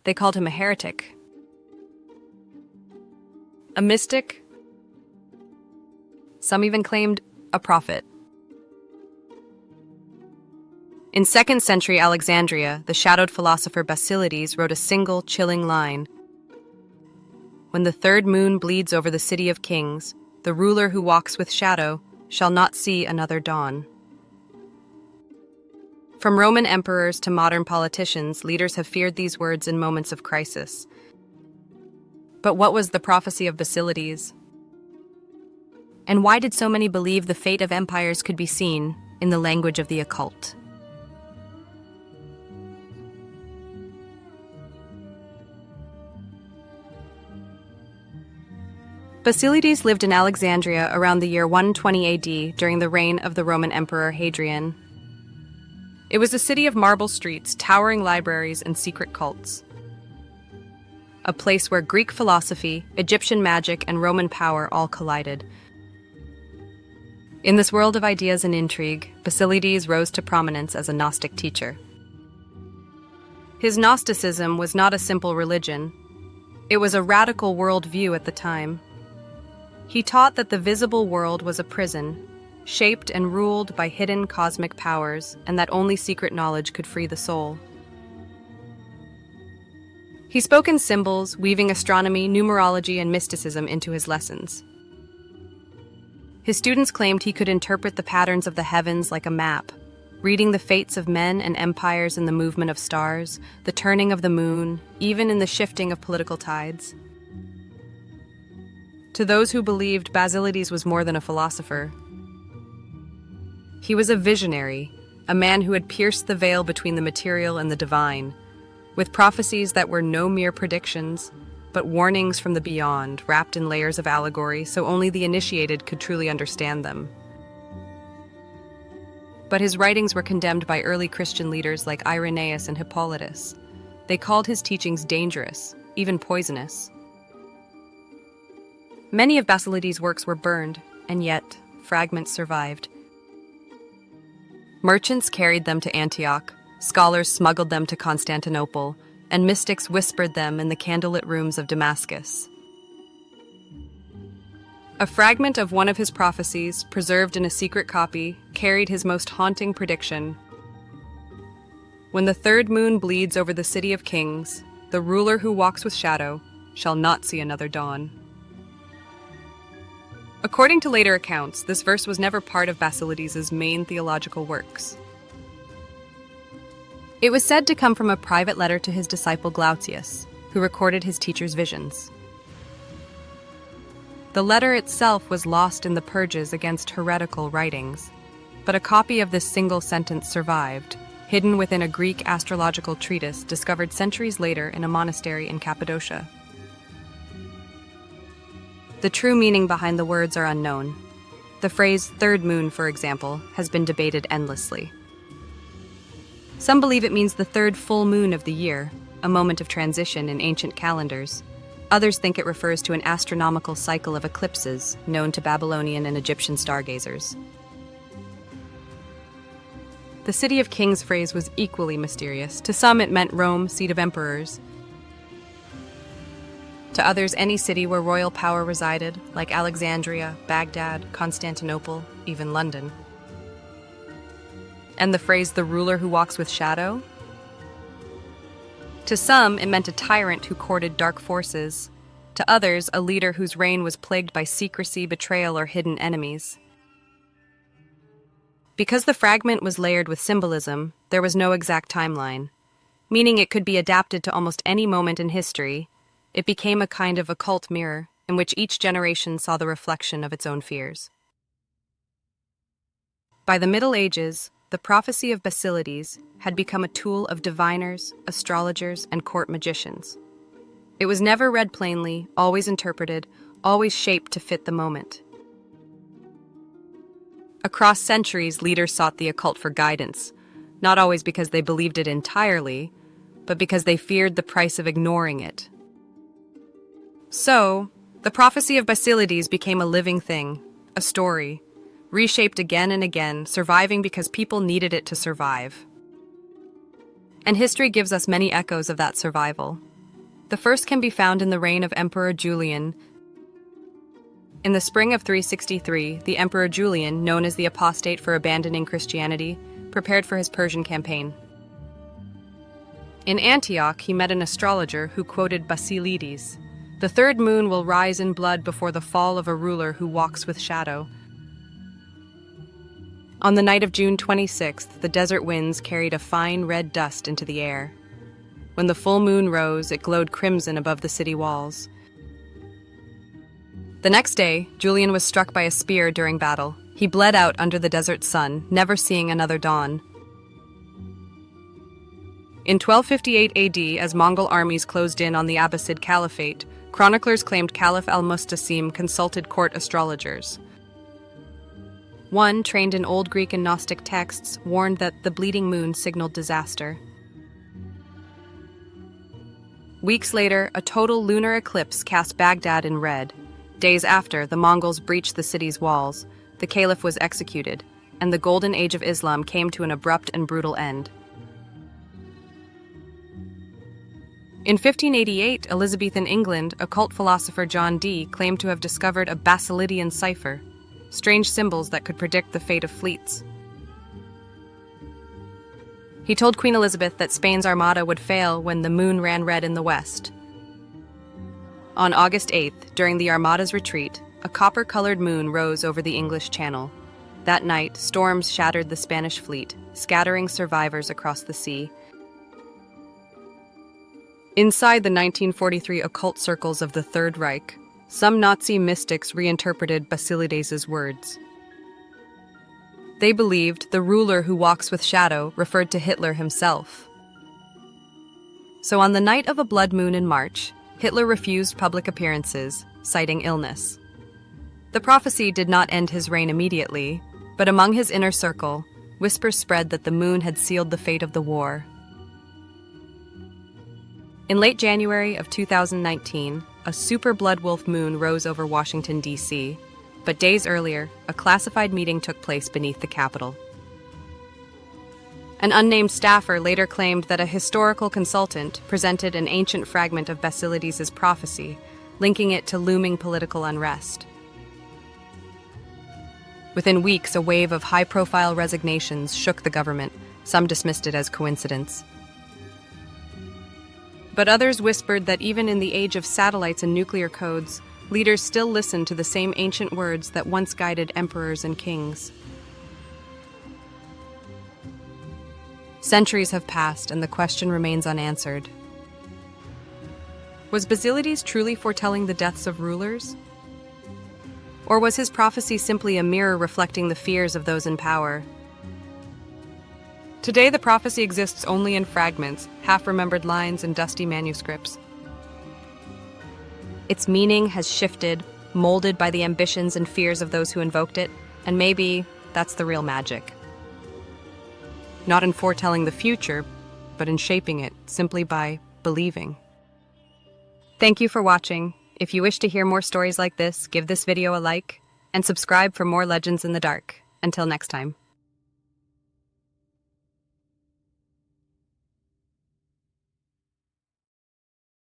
They called him a heretic, a mystic. Some even claimed a prophet. In 2nd century Alexandria, the shadowed philosopher Basilides wrote a single, chilling line. When the third moon bleeds over the city of kings, the ruler who walks with shadow shall not see another dawn. From Roman emperors to modern politicians, leaders have feared these words in moments of crisis. But what was the prophecy of Basilides? And why did so many believe the fate of empires could be seen in the language of the occult? Basilides lived in Alexandria around the year 120 AD during the reign of the Roman Emperor Hadrian. It was a city of marble streets, towering libraries, and secret cults. A place where Greek philosophy, Egyptian magic, and Roman power all collided. In this world of ideas and intrigue, Basilides rose to prominence as a Gnostic teacher. His Gnosticism was not a simple religion. It was a radical worldview at the time. He taught that the visible world was a prison, shaped and ruled by hidden cosmic powers, and that only secret knowledge could free the soul. He spoke in symbols, weaving astronomy, numerology, and mysticism into his lessons. His students claimed he could interpret the patterns of the heavens like a map, reading the fates of men and empires in the movement of stars, the turning of the moon, even in the shifting of political tides. To those who believed, Basilides was more than a philosopher. He was a visionary, a man who had pierced the veil between the material and the divine, with prophecies that were no mere predictions, but warnings from the beyond, wrapped in layers of allegory so only the initiated could truly understand them. But his writings were condemned by early Christian leaders like Irenaeus and Hippolytus. They called his teachings dangerous, even poisonous. Many of Basilides' works were burned, and yet fragments survived. Merchants carried them to Antioch, scholars smuggled them to Constantinople, and mystics whispered them in the candlelit rooms of Damascus. A fragment of one of his prophecies, preserved in a secret copy, carried his most haunting prediction. When the third moon bleeds over the city of kings, the ruler who walks with shadow shall not see another dawn. According to later accounts, this verse was never part of Basilides' main theological works. It was said to come from a private letter to his disciple Glautius, who recorded his teacher's visions. The letter itself was lost in the purges against heretical writings, but a copy of this single sentence survived, hidden within a Greek astrological treatise discovered centuries later in a monastery in Cappadocia. The true meaning behind the words are unknown. The phrase third moon, for example, has been debated endlessly. Some believe it means the third full moon of the year, a moment of transition in ancient calendars. Others think it refers to an astronomical cycle of eclipses known to Babylonian and Egyptian stargazers. The City of Kings phrase was equally mysterious. To some, it meant Rome, seat of emperors. To others, any city where royal power resided, like Alexandria, Baghdad, Constantinople, even London. And the phrase, the ruler who walks with shadow? To some, it meant a tyrant who courted dark forces. To others, a leader whose reign was plagued by secrecy, betrayal, or hidden enemies. Because the fragment was layered with symbolism, there was no exact timeline, meaning it could be adapted to almost any moment in history. It became a kind of occult mirror, in which each generation saw the reflection of its own fears. By the Middle Ages, the prophecy of Basilides had become a tool of diviners, astrologers, and court magicians. It was never read plainly, always interpreted, always shaped to fit the moment. Across centuries, leaders sought the occult for guidance, not always because they believed it entirely, but because they feared the price of ignoring it. So, the prophecy of Basilides became a living thing, a story, reshaped again and again, surviving because people needed it to survive. And history gives us many echoes of that survival. The first can be found in the reign of Emperor Julian. In the spring of 363, the Emperor Julian, known as the apostate for abandoning Christianity, prepared for his Persian campaign. In Antioch, he met an astrologer who quoted Basilides. The third moon will rise in blood before the fall of a ruler who walks with shadow. On the night of June 26th, the desert winds carried a fine red dust into the air. When the full moon rose, it glowed crimson above the city walls. The next day, Julian was struck by a spear during battle. He bled out under the desert sun, never seeing another dawn. In 1258 AD, as Mongol armies closed in on the Abbasid Caliphate, chroniclers claimed Caliph al-Mustasim consulted court astrologers. One, trained in Old Greek and Gnostic texts, warned that the bleeding moon signaled disaster. Weeks later, a total lunar eclipse cast Baghdad in red. Days after, the Mongols breached the city's walls, the caliph was executed, and the golden age of Islam came to an abrupt and brutal end. In 1588, Elizabethan England, occult philosopher John Dee claimed to have discovered a Basilidian cipher, strange symbols that could predict the fate of fleets. He told Queen Elizabeth that Spain's armada would fail when the moon ran red in the west. On August 8th, during the armada's retreat, a copper-colored moon rose over the English Channel. That night, storms shattered the Spanish fleet, scattering survivors across the sea. Inside the 1943 occult circles of the Third Reich, some Nazi mystics reinterpreted Basilides' words. They believed the ruler who walks with shadow referred to Hitler himself. So on the night of a blood moon in March, Hitler refused public appearances, citing illness. The prophecy did not end his reign immediately, but among his inner circle, whispers spread that the moon had sealed the fate of the war. In late January of 2019, a super blood wolf moon rose over Washington, D.C., but days earlier, a classified meeting took place beneath the Capitol. An unnamed staffer later claimed that a historical consultant presented an ancient fragment of Basilides' prophecy, linking it to looming political unrest. Within weeks, a wave of high-profile resignations shook the government. Some dismissed it as coincidence. But others whispered that even in the age of satellites and nuclear codes, leaders still listened to the same ancient words that once guided emperors and kings. Centuries have passed, and the question remains unanswered. Was Basilides truly foretelling the deaths of rulers? Or was his prophecy simply a mirror reflecting the fears of those in power? Today, the prophecy exists only in fragments, half-remembered lines, and dusty manuscripts. Its meaning has shifted, molded by the ambitions and fears of those who invoked it, and maybe that's the real magic. Not in foretelling the future, but in shaping it simply by believing. Thank you for watching. If you wish to hear more stories like this, give this video a like, and subscribe for more Legends in the Dark. Until next time.